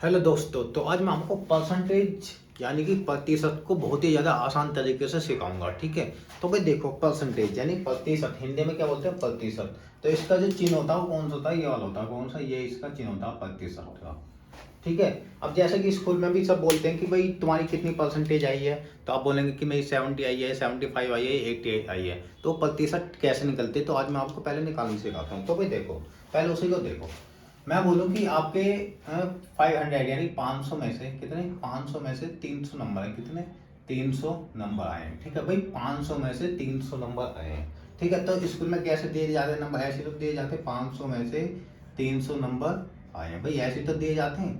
Hello दोस्तों, तो आज मैं आपको परसेंटेज यानी कि प्रतिशत को बहुत ही ज़्यादा आसान तरीके से सिखाऊंगा। ठीक है। तो भाई देखो, परसेंटेज यानी प्रतिशत, हिंदी में क्या बोलते हैं, प्रतिशत। तो इसका जो चिन्ह होता है वो कौन सा होता है, ये वाला होता है। कौन सा, ये इसका चिन्ह होता है प्रतिशत का। ठीक है। अब जैसे कि स्कूल में भी सब बोलते हैं कि भाई तुम्हारी कितनी परसेंटेज आई है, तो आप बोलेंगे कि मेरी 70 आई है, 75 आई है, 80 आई है। तो प्रतिशत कैसे निकलते, तो आज मैं आपको पहले निकालना सिखाता हूँ। तो भाई देखो, पहले उसी को देखो। मैं बोलूँ कि आपके 500 यानी 500 में से कितने, 500 में से 300 नंबर है। कितने, 300 नंबर आए हैं। ठीक है भाई, 500 में से 300 नंबर आए हैं। ठीक है। तो स्कूल में कैसे दिए जाते हैं नंबर, ऐसे तो दिए जाते हैं 500 में से 300 नंबर आए हैं। भाई ऐसे तो दिए जाते हैं,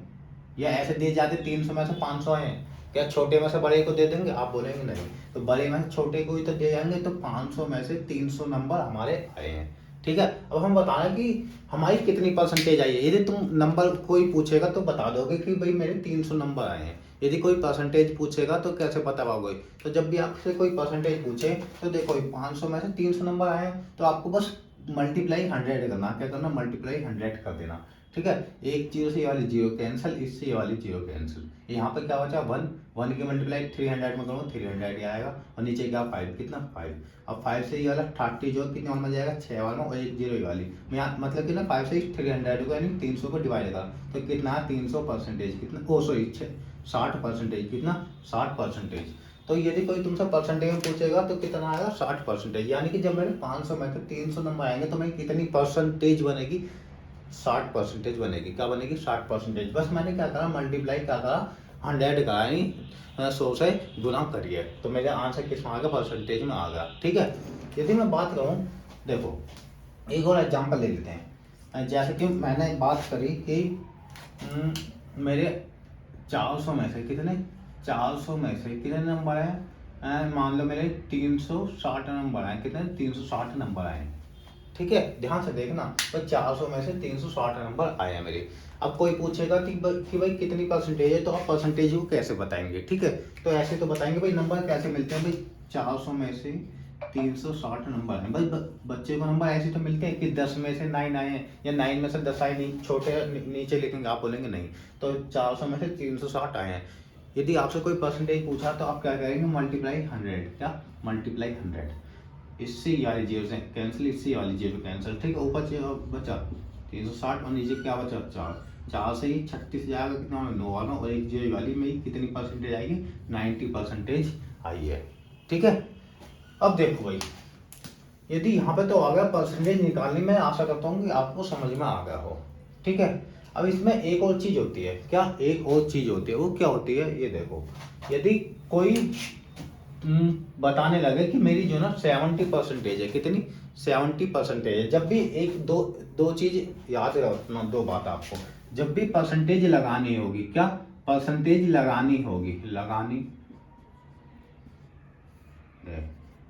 या ऐसे दिए जाते 300 में से 500 आए हैं। क्या छोटे में से बड़े को दे देंगे, आप बोलेंगे नहीं। तो बड़े में से छोटे को ही तो दे जाएंगे। तो 500 में से 300 नंबर हमारे आए हैं। ठीक है। अब हम बताना कि हमारी कितनी परसेंटेज आई है। यदि तुम नंबर कोई पूछेगा तो बता दोगे कि भाई मेरे 300 नंबर आए हैं। यदि कोई परसेंटेज पूछेगा तो कैसे बता पाओगे। तो जब भी आपसे कोई परसेंटेज पूछे तो देखो 500 में से 300 नंबर आए हैं, तो आपको बस मल्टीप्लाई 100 करना। क्या करना, मल्टीप्लाई 100 कर देना। ठीक है। एक जीरो से ये वाली जीरो कैंसिल, इससे ये वाली जीरो कैंसिल। यहाँ पर क्या बचा, 1। 1 की मल्टीप्लाई 300 में करूँगा 300 ही आएगा। और नीचे क्या, 5। कितना, 5। अब 5 से ये वाला 30 जो कितने वाला में जाएगा, 6 वाला में, और एक जीरो ही वाली मैं यहाँ मतलब कि ना 5 से 300 को यानी 300 को डिवाइड करा तो कितना, 300 परसेंटेज। कितना, ओ सॉरी 60%। कितना, 60%। तो यदि कोई तुमसे परसेंटेज में पूछेगा तो कितना आएगा, 60%। यानी कि जब मेरे 500 में से 300 नंबर आएंगे तो मेरी कितनी परसेंटेज बनेगी, 60% बनेगी। क्या बनेगी, 60%। बस मैंने क्या करा, मल्टीप्लाई क्या करा, 100 का यानी 100 से गुना करिए, तो मेरे आंसर किस में आ गया, परसेंटेज में आ गया। ठीक है। यदि मैं बात करूँ, देखो एक और एग्जांपल ले लेते हैं। जैसे कि मैंने बात करी कि मेरे 400 में से कितने, 400 में से कितने नंबर हैं, मान लो मेरे 360 नंबर आए। कितने, 360 नंबर आए। ठीक है, ध्यान से देखना। तो 400 में से 360 नंबर आए हैं मेरे। अब कोई पूछेगा कि भाई कितनी परसेंटेज है, तो आप परसेंटेज को कैसे बताएंगे। ठीक है। तो ऐसे तो बताएंगे भाई, नंबर कैसे मिलते हैं भाई, 400 में से 360 नंबर है भाई। बच्चे को नंबर ऐसे तो मिलते हैं कि 10 में से 9 आए हैं, या 9 में से 10 आए नहीं, छोटे नीचे लिखेंगे, आप बोलेंगे नहीं। तो 400 में से 360 आए हैं। यदि आपसे कोई परसेंटेज पूछा तो आप क्या करेंगे, मल्टीप्लाई 100। क्या, मल्टीप्लाई 100। इससे ये वाली जीरो से कैंसिल, इससे ये वाली जीरो कैंसिल। ठीक है। ऊपर बचा 360 और नीचे क्या बचा, 4। 4 से ही 36 जाएगा, कितना 9 वाला, और एक जीरो वाली में कितनी परसेंटेज आएगी, 90% आई है। ठीक है। अब देखो भाई, यदि यहाँ पे तो आ गया परसेंटेज निकालने में, आशा करता हूँ कि आपको समझ में आ गया हो। ठीक है। अब इसमें एक और चीज होती है। क्या, एक और चीज होती है, वो क्या होती है, ये देखो। यदि कोई बताने लगे कि मेरी जो ना 70% है। कितनी, 70% है। जब भी एक दो दो चीज याद रखना, दो बात आपको। जब भी परसेंटेज लगानी होगी, क्या, परसेंटेज लगानी होगी, लगानी है।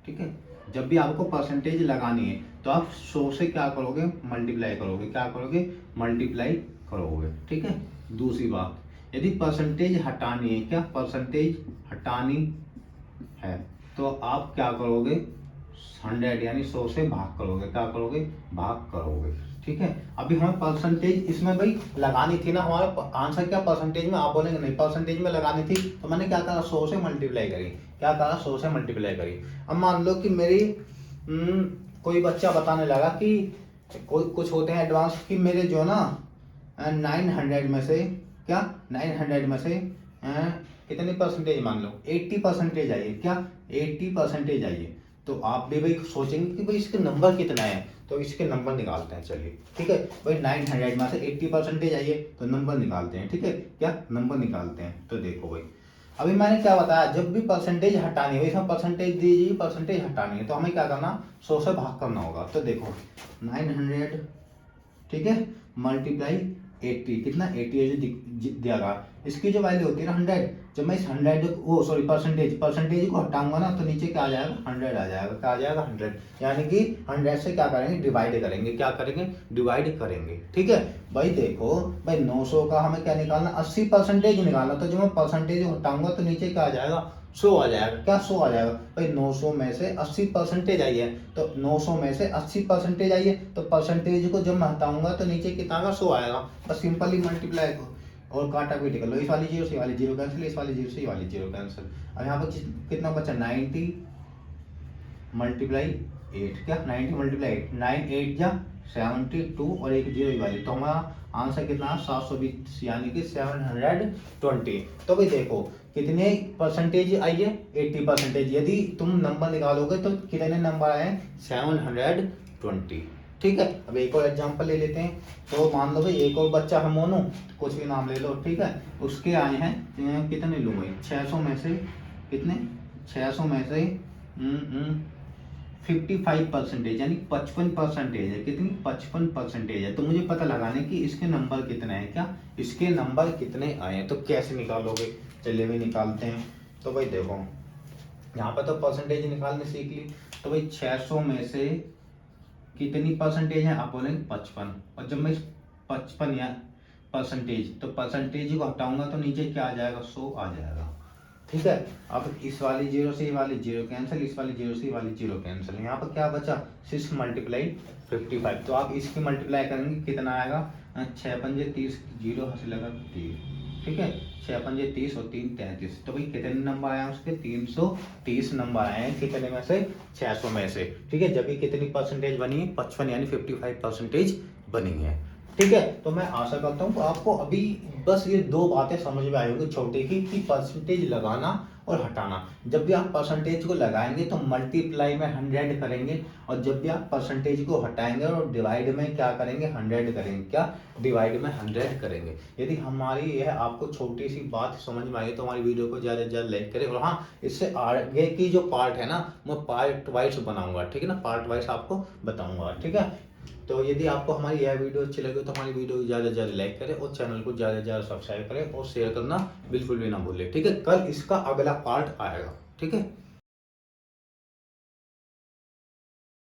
ठीक है। जब भी आपको परसेंटेज लगानी है तो आप 100 से क्या करोगे, मल्टीप्लाई करोगे। क्या करोगे, मल्टीप्लाई करोगे। ठीक है। दूसरी बात, यदि परसेंटेज हटानी है, क्या, परसेंटेज हटानी है, तो आप क्या करोगे, 100 यानी 100 से भाग करोगे। क्या करोगे, भाग करोगे। ठीक है। अभी हमें परसेंटेज इसमें भाई लगानी थी ना, हमारा आंसर क्या, परसेंटेज में, आप बोलेंगे नहीं, परसेंटेज में लगानी थी तो मैंने क्या करा, 100 से मल्टीप्लाई करी। क्या करा, 100 से मल्टीप्लाई करी। अब मान लो कि मेरी कोई बच्चा बताने लगा कि कोई कुछ होते हैं एडवांस कि मेरे जो ना 900 में से, क्या, 900 में से कितनी परसेंटेज, मान लो 80% आई है। क्या, 80% आई है। तो आप भी भाई सोचेंगे कि भाई इसके नंबर कितना है, तो इसके नंबर निकालते हैं। चलिए, ठीक है भाई, 900 में से 80% आई है, तो नंबर निकालते हैं। ठीक है, क्या, नंबर निकालते हैं। तो देखो भाई, अभी मैंने क्या बताया, जब भी परसेंटेज हटानी है, इसमें परसेंटेज दीजिए, परसेंटेज हटानी है, तो हमें क्या करना, 100 से भाग करना होगा। तो देखो 900, ठीक है, मल्टीप्लाई 80। कितना, 80 है जो दिया गया। इसकी जो वैल्यू होती है ना 100, जब मैं इस 100 वो सॉरी परसेंटेज को हटाऊंगा ना, तो नीचे क्या आ जाएगा, 100 आ जाएगा। क्या आ जाएगा, 100। यानी कि 100 से क्या करेंगे, डिवाइड करेंगे। क्या करेंगे, डिवाइड करेंगे। ठीक है भाई। देखो भाई, 900 का हमें क्या निकालना, 80% निकालना। तो जब मैं परसेंटेज हटाऊंगा तो नीचे क्या आ जाएगा, 100 आ जाएगा। क्या, 100 आ जाएगा भाई। 900 में से 80% आई है, तो 900 में से 80% आई है, तो परसेंटेज को जब मैं हटाऊंगा तो नीचे कितना आएगा, 100 आएगा। बस सिंपली मल्टीप्लाई और काटा पीटी कर लो, इस वाली जीरो से वाली जीरो कैंसिल, इस वाली जीरो से वाली जीरो कैंसिल। अब यहाँ पर कितना बचा 90 मल्टीप्लाई 8, क्या 90 मल्टीप्लाई 8, 9 8 जा 72 और एक जीरो वाली, तो हमारा आंसर कितना 720 यानी कि 720। तो भाई देखो कितने परसेंटेज आई है 80%। यदि तुम नंबर निकालोगे तो कितने नंबर आए 720। ठीक है, अब एक और एग्जांपल ले लेते हैं। तो मान लो भाई एक और बच्चा है मोनू, कुछ भी नाम ले लो, ठीक है, उसके आए हैं कितने लूँ भाई 600 में से कितने 600 में से 55% यानी 55% है। कितनी 55% है। तो मुझे पता लगाने कि इसके नंबर कितने हैं, क्या इसके नंबर कितने आए हैं। तो कैसे निकालोगे, चलिए भी निकालते हैं। तो भाई देखो यहाँ पर तो परसेंटेज निकालने सीख ली। तो भाई 600 में से कितनी परसेंटेज है, आप बोलेंगे 55। और जब मैं 55 या परसेंटेज, तो परसेंटेज को हटाऊंगा तो नीचे क्या आ जाएगा 100 आ जाएगा। ठीक है, अब इस वाली जीरो से ये वाली जीरो कैंसिल, इस वाली जीरो से ये वाली जीरो कैंसिल। यहाँ पर क्या बचा 6 मल्टीप्लाई 55। तो आप इसकी मल्टीप्लाई करेंगे कितना आएगा 6 पंजे 30, जीरो हंसी लगा 3। ठीक है, 6 पंजे 30 और 3 33। तो भाई कितने नंबर आए उसके 330 नंबर आए हैं। कितने में से 600 में से। ठीक है, जब भी कितनी परसेंटेज बनी है 55 यानी 55% बनी है। ठीक है, तो मैं आशा करता हूँ आपको अभी बस ये दो बातें समझ में आई होगी छोटे की, कि परसेंटेज लगाना और हटाना। जब भी आप परसेंटेज को लगाएंगे तो मल्टीप्लाई में 100 करेंगे, और जब भी आप परसेंटेज को हटाएंगे और डिवाइड में क्या करेंगे 100 करेंगे, क्या डिवाइड में 100 करेंगे। यदि हमारी यह आपको छोटी सी बात समझ में आई तो हमारी वीडियो को ज़्यादा से ज़्यादा लाइक करें। और हाँ, इससे आगे की जो पार्ट है ना मैं पार्ट वाइज बनाऊंगा। ठीक है ना, पार्ट वाइज आपको बताऊंगा। ठीक है, तो यदि आपको हमारी यह वीडियो अच्छी लगे तो हमारी वीडियो को ज़्यादा से ज़्यादा लाइक करें और चैनल को ज़्यादा से ज़्यादा सब्सक्राइब करें और शेयर करना बिल्कुल भी ना भूलें। ठीक है, कल इसका अगला पार्ट आएगा। ठीक है।